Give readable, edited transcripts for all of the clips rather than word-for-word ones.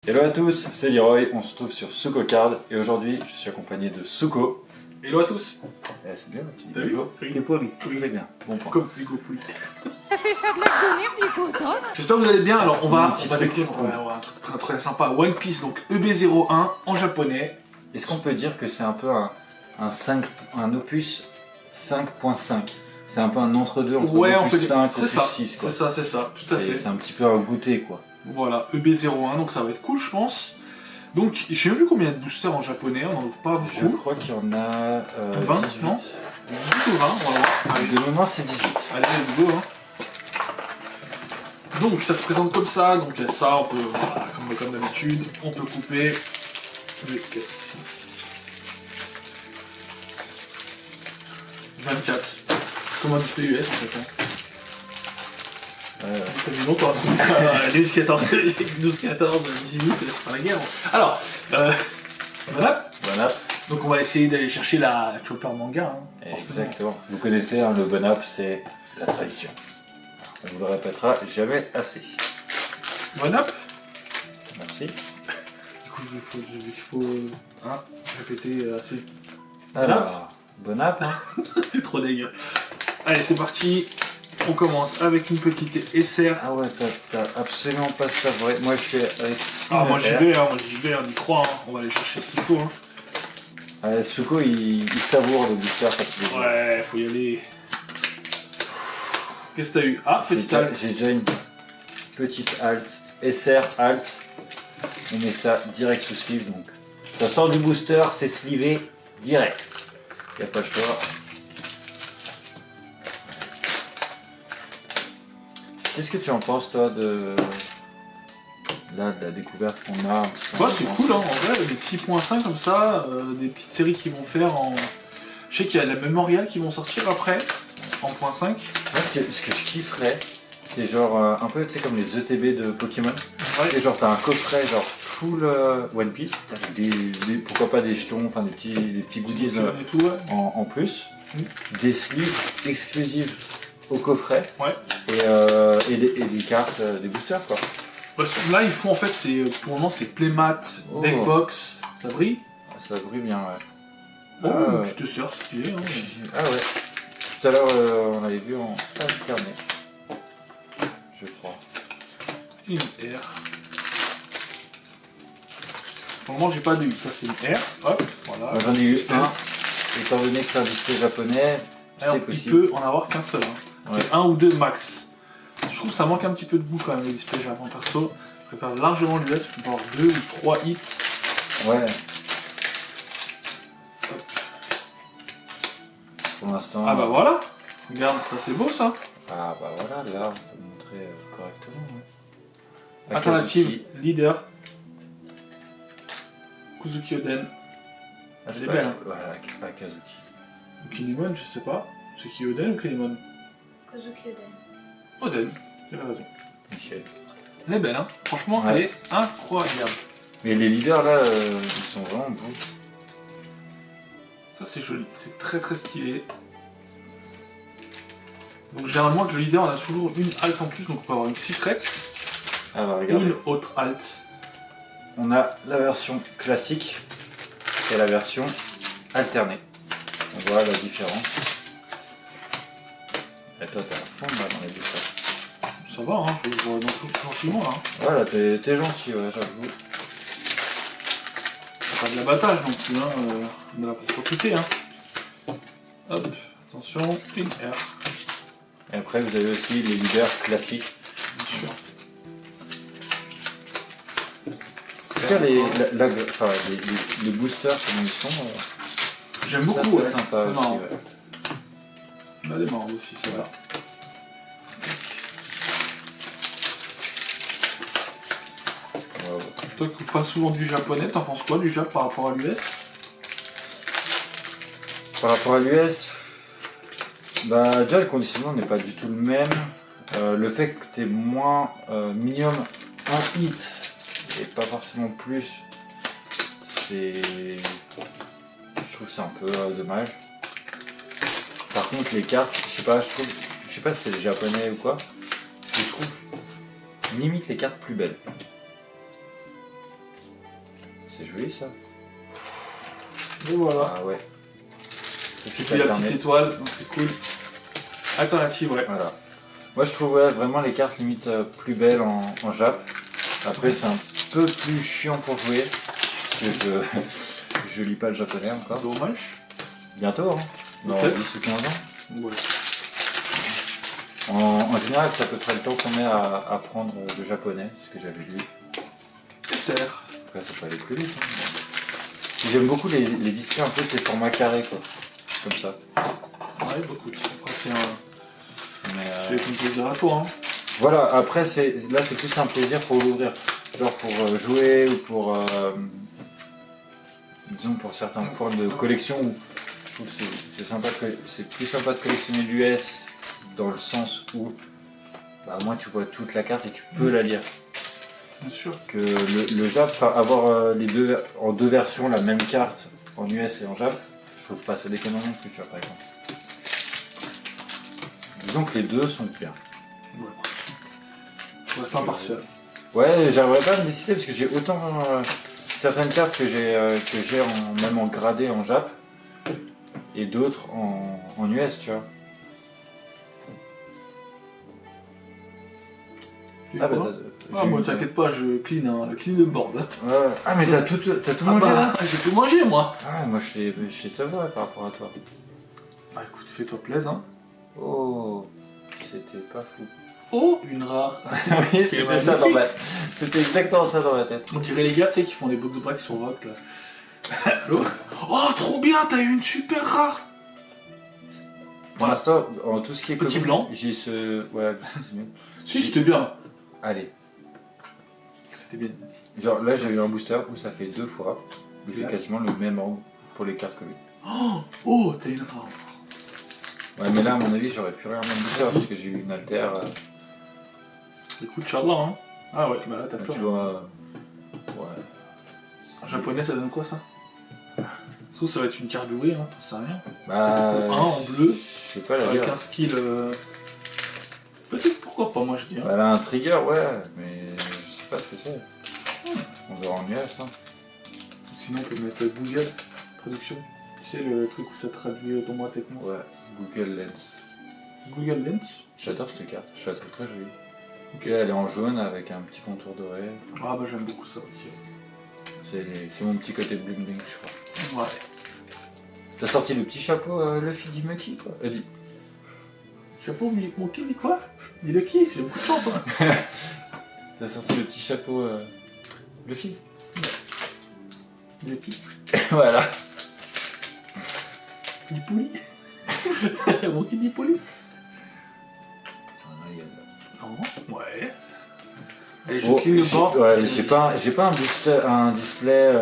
Hello à tous, c'est Leroy, on se trouve sur Suko Card et aujourd'hui je suis accompagné de Suko. Hello à tous. C'est bien, tu dis T'as vu? bonjour. Oui. T'es poli, tout est bien. Bon point. Comme Hugo Pouille. Ça fait faire de la colère du coton. J'espère que vous allez bien. Alors on va petit truc, découvrir un truc très sympa. One Piece, donc EB01 en japonais. Est-ce qu'on peut dire que c'est un peu un opus 5.5? C'est un peu un entre-deux entre Ouais, on peut opus dire. 5 C'est opus ça. 6 quoi. C'est ça, tout à fait. C'est un petit peu un goûter quoi. Voilà, EB01, donc ça va être cool, je pense. Donc, je sais même plus combien de boosters en japonais, on n'en ouvre pas Je beaucoup. crois qu'il y en a 20, 18. non 18 ou 20, on va voir. Allez, De mémoire c'est 18. allez, let's go. Hein. Donc, ça se présente comme ça, donc il y a ça, on peut, voilà, comme d'habitude, on peut couper le 24. Comme un display US en fait. Hein. T'as vu longtemps. 12, 14, 12, 14, 18, c'est pas la guerre. Alors, voilà. Bon app. Donc on va essayer d'aller chercher la Chopper manga. Hein, Exactement. Vous connaissez, hein, le bon app c'est la tradition. On vous le répétera jamais assez. One up. Merci. Du coup, il faut hein, répéter assez. Alors, bon app. Hein. T'es trop dégueu. Allez, c'est parti. On commence avec une petite SR. Ah ouais, t'as absolument pas ça vrai. Moi je suis avec. Ah, moi j'y vais, on y croit. Hein. On va aller chercher ce qu'il faut. Hein. Suko il savoure le booster quand il est. Ouais, faut y aller. Qu'est-ce que t'as eu? Ah, petite halte. J'ai déjà une petite halte. SR halte. On met ça direct sous sleeve donc. Ça sort du booster, c'est sleevé direct. Y a pas le choix. Qu'est-ce que tu en penses toi de la découverte qu'on a? Ouais, c'est cool hein, en vrai, des petits points 5 comme ça, des petites séries qui vont faire en. Je sais qu'il y a la Memorial qui vont sortir après, en point 5. Moi, ce que je kifferais, c'est genre un peu tu sais, comme les ETB de Pokémon. Ouais. Et genre t'as un coffret genre full One Piece, avec pourquoi pas des jetons, enfin des petits goodies Et tout, ouais. en plus, des sleeves exclusives au coffret Ouais. et des cartes des boosters quoi. Parce que là, ils font en fait, pour le moment, c'est Playmat, Oh. Deckbox, ça brille. Ça brille bien ouais. Oh, tu te sers stylé. Hein. Ah ouais. Tout à l'heure on avait vu en alterné. Je crois. Une R. Pour le moment, j'ai pas de U, ça c'est une R. Hop, voilà. Moi, j'en ai eu un. Étant donné que c'est un display japonais, Alors, c'est il possible. peut en avoir qu'un seul. Hein. Ouais. C'est un ou deux max. Je trouve que ça manque un petit peu de goût quand même les displays Japon perso. Je préfère largement l'US, tu peux avoir 2 ou 3 hits. Ouais. Pour l'instant. Ah bah voilà. Regarde, ça c'est beau ça. Ah bah voilà, là on peut montrer correctement. Ouais. Alternative, leader. Kuzuki Oden. Ah, Elle c'est est pas, belle, hein. ouais, pas Kazuki. Ou Kinemon, je sais pas. C'est qui Oden ou Kinemon? Kozuki Oden. Oden, tu as raison. Michel. Elle est belle, hein. Franchement, Ouais. elle est incroyable. Mais les leaders là, ils sont vraiment beaux. Ça c'est joli, c'est très très stylé. Donc généralement le leader on a toujours une halte en plus, donc on peut avoir une secret Ah bah ou regarde. une autre halte. On a la version classique et la version alternée. On voit la différence. Et toi t'as la fond là dans les boosters. Ça va, hein, je vois dans tout gentiment là. Hein. Voilà, t'es gentil, ouais, j'avoue. Pas de l'abattage non plus, hein, on est là pour profiter. Hein. Hop, attention, une R, Et après vous avez aussi les leaders classiques. bien sûr. En tout cas, les boosters comme ils sont, J'aime ça, beaucoup, ouais. c'est sympa C'est aussi. marrant. Ouais. Elle est marrante aussi, c'est là. On va voir. Toi qui pas souvent du japonais, t'en penses quoi du Jap par rapport à l'US? Par rapport à l'US, bah déjà le conditionnement n'est pas du tout le même. Le fait que tu aies moins minimum un hit et pas forcément plus, c'est. Je trouve que c'est un peu dommage. Par contre les cartes, je sais pas si c'est les japonais ou quoi, je trouve limite les cartes plus belles. C'est joli ça. Et voilà. Ah ouais. Et puis la petite étoile, donc c'est cool. Alternative, ouais. Voilà. Moi je trouve vraiment les cartes limite plus belles en Jap. Après c'est un peu plus chiant pour jouer. Parce que je lis pas le japonais encore. Dommage. Bientôt, hein. Dans Peut-être. 10 ou 15 ans. Ouais. En général, c'est à peu près le temps qu'on met à apprendre le japonais, ce que j'avais lu. Sert. Après, ça peut aller plus vite. Hein. J'aime beaucoup les displays un peu de ces formats carrés, quoi. Comme ça. Ouais, bah écoute, après c'est un. Mais, C'est comme plaisir à toi, hein. voilà, après, là, c'est plus un plaisir pour l'ouvrir. Genre pour jouer ou pour. Disons pour certains points de collection où je trouve que c'est plus sympa de collectionner l'US dans le sens où bah, au moins tu vois toute la carte et tu peux la lire. Bien sûr. Que le Jap, avoir les deux en deux versions la même carte en US et en Jap, je trouve pas ça déconnant non plus, tu vois, par exemple. Disons que les deux sont bien. Ouais. Je reste impartial. Ouais, j'arriverais pas à me décider parce que j'ai autant certaines cartes que j'ai même en gradé en Jap et d'autres en US, tu vois. Ah, bah, moi t'inquiète pas, je clean, hein, le clean de board. Ouais. Ah mais t'as tout mangé là. J'ai tout mangé moi. Ah moi je sais savouré par rapport à toi. Bah écoute, fais-toi plaisir. Hein. Oh, c'était pas fou. Oh, une rare. Oui, c'était ça dans ma... C'était exactement ça dans ma tête. On dirait les gars, tu sais, qui font des box breaks sur rock là. Allô. Oh, trop bien, t'as eu une super rare. Pour l'instant, en tout ce qui est Petit commun, blanc. j'ai ce... Ouais, c'est mieux. Si, c'était bien. Allez. C'était bien. Genre là j'ai eu un booster où ça fait 2 fois. Où j'ai Exact. quasiment le même angle pour les cartes communes. Oh, t'as une rare. Ouais mais là à mon avis j'aurais pu rien même booster parce que j'ai eu une alter. Écoute, Charles, hein. Ah ouais, bah là t'as peur. Tu vois... Ouais. En japonais, ça donne quoi ça? Je trouve que ça va être une carte jouée, hein, t'en sais rien. Bah... Un en bleu, Je sais pas la avec lire. un skill. Peut-être pourquoi pas, moi je dis. Hein. Elle a un trigger, ouais, mais je sais pas ce que c'est. On verra en US. Hein. Sinon, on peut mettre Google Traduction. Tu sais, le truc où ça traduit automatiquement. Ouais, Google Lens. Google Lens. J'adore cette carte, je la trouve très jolie. Ok, elle est en jaune avec un petit contour doré. Ah bah j'aime beaucoup ça aussi. C'est mon petit côté bling bling, je crois. Ouais. T'as sorti le petit chapeau Luffy Dimuki, quoi. Chapeau, mon qui dit quoi? Dis le qui? J'ai beaucoup de chance. Hein. T'as sorti le petit chapeau Luffy. Dis le qui? Voilà. Dis pouli. Mon qui dit pouli? Non. Ouais. Allez, je clean le board. Ouais, j'ai pas un display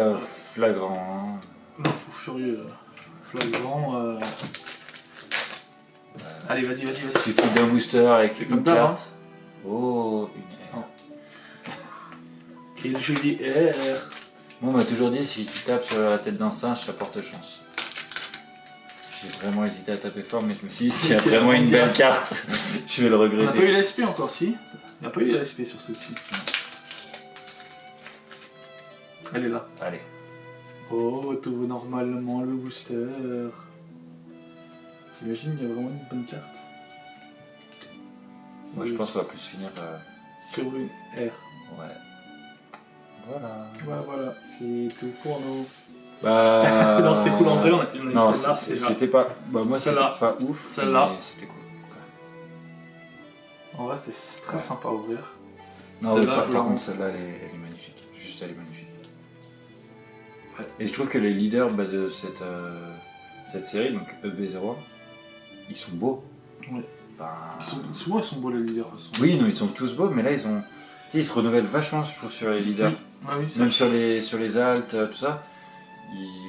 flagrant. Hein. Non, fou furieux. Flagrant. Allez, vas-y. Il suffit d'un booster avec C'est une comme ça, carte. Oh, une R. Quel joli R. Moi, on m'a toujours dit si tu tapes sur la tête d'un singe, ça porte chance. J'ai vraiment hésité à taper fort, mais je me suis dit, s'il y a vraiment une belle carte, je vais le On n'a pas eu regretter. l'ASP encore, si? On n'a pas eu l'ASP sur celle-ci. Elle est là. Allez. Oh, tout normalement le booster. T'imagines, il y a vraiment une bonne carte. Moi, je pense qu'on va plus finir. Sur une R. Ouais. Voilà. Ouais, voilà, c'est tout pour nous. Bah. Non, c'était cool en vrai, on a eu Non, celle-là. c'était pas. Bah, moi, c'était Celle-là. pas ouf. Celle-là. mais C'était cool. En vrai, c'était très sympa à ouvrir. Non, Celle-là, par je la contre, rends. celle-là, elle est magnifique. Juste, elle est magnifique. Ouais. Et je trouve que les leaders de cette série, donc EB01, ils sont beaux. Ouais. Enfin... Souvent, ils sont beaux les leaders. Oui, non, ils sont tous beaux, mais là, tu sais, ils se renouvellent vachement, je trouve, sur les leaders. Oui, ça, Même sur les altes, tout ça.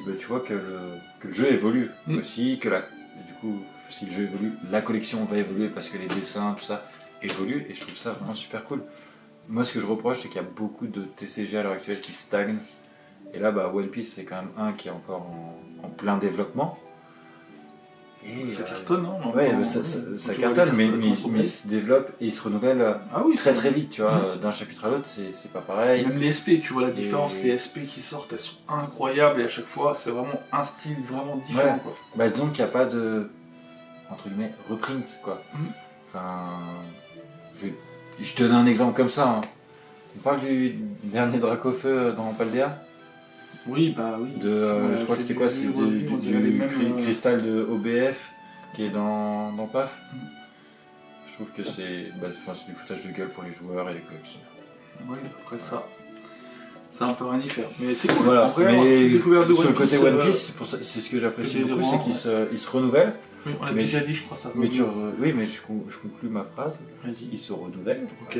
Bah, tu vois que le jeu évolue aussi, que du coup, si le jeu évolue, la collection va évoluer parce que les dessins, tout ça, évoluent, et je trouve ça vraiment super cool. Moi, ce que je reproche, c'est qu'il y a beaucoup de TCG à l'heure actuelle qui stagnent. Et là, bah, One Piece, c'est quand même un qui est encore en plein développement. Et, Ça cartonne, hein. Ouais, ça cartonne, mais il se développe et il se renouvelle Ah oui, très très vite, tu vois. D'un chapitre à l'autre, c'est pas pareil. Même les SP, tu vois la différence, les SP qui sortent, elles sont incroyables et à chaque fois, c'est vraiment un style vraiment différent. Ouais. Quoi. Bah disons qu'il n'y a pas de, entre guillemets, reprint, quoi. Enfin, je te donne un exemple comme ça. Hein. On parle du dernier Dracofeu dans Paldea. Oui, bah oui. Je crois que c'était quoi? C'est du cristal de OBF qui est dans PAF. Je trouve que c'est du foutage de gueule pour les joueurs et les collectionneurs. Oui, après ça, c'est un peu rien y faire. Mais c'est cool. Voilà. En vrai, mais découverte de sur le côté One Piece, Piece, c'est ce que j'apprécie le beaucoup, désirant, c'est qu'il se renouvelle. Oui, on l'a Mais déjà dit, je crois ça. Mais je conclus ma phrase. Vas-y. Il se renouvelle. Ok.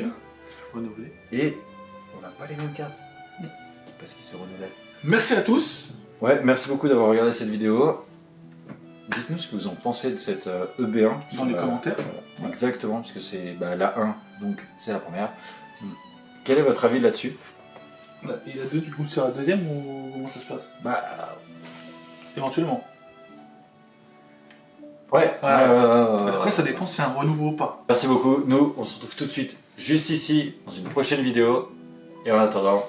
Renouvelé. Et on n'a pas les mêmes cartes. Parce qu'il se renouvelle. Merci à tous. Ouais, merci beaucoup d'avoir regardé cette vidéo. Dites-nous ce que vous en pensez de cette EB1. Dans les commentaires. Exactement, parce que c'est la 1, donc c'est la première. Quel est votre avis là-dessus? Il y a deux, du coup, c'est la deuxième ou comment ça se passe? Éventuellement. Ouais. Après, ça dépend si c'est un renouveau ou pas. Merci beaucoup. Nous, on se retrouve tout de suite, juste ici, dans une prochaine vidéo. Et en attendant,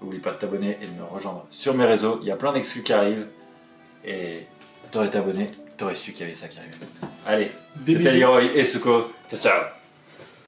n'oublie pas de t'abonner et de me rejoindre sur mes réseaux. Il y a plein d'exclus qui arrivent. Et t'aurais été abonné, t'aurais su qu'il y avait ça qui arrivait. Allez, c'était Leroy et Suko. Ciao, ciao.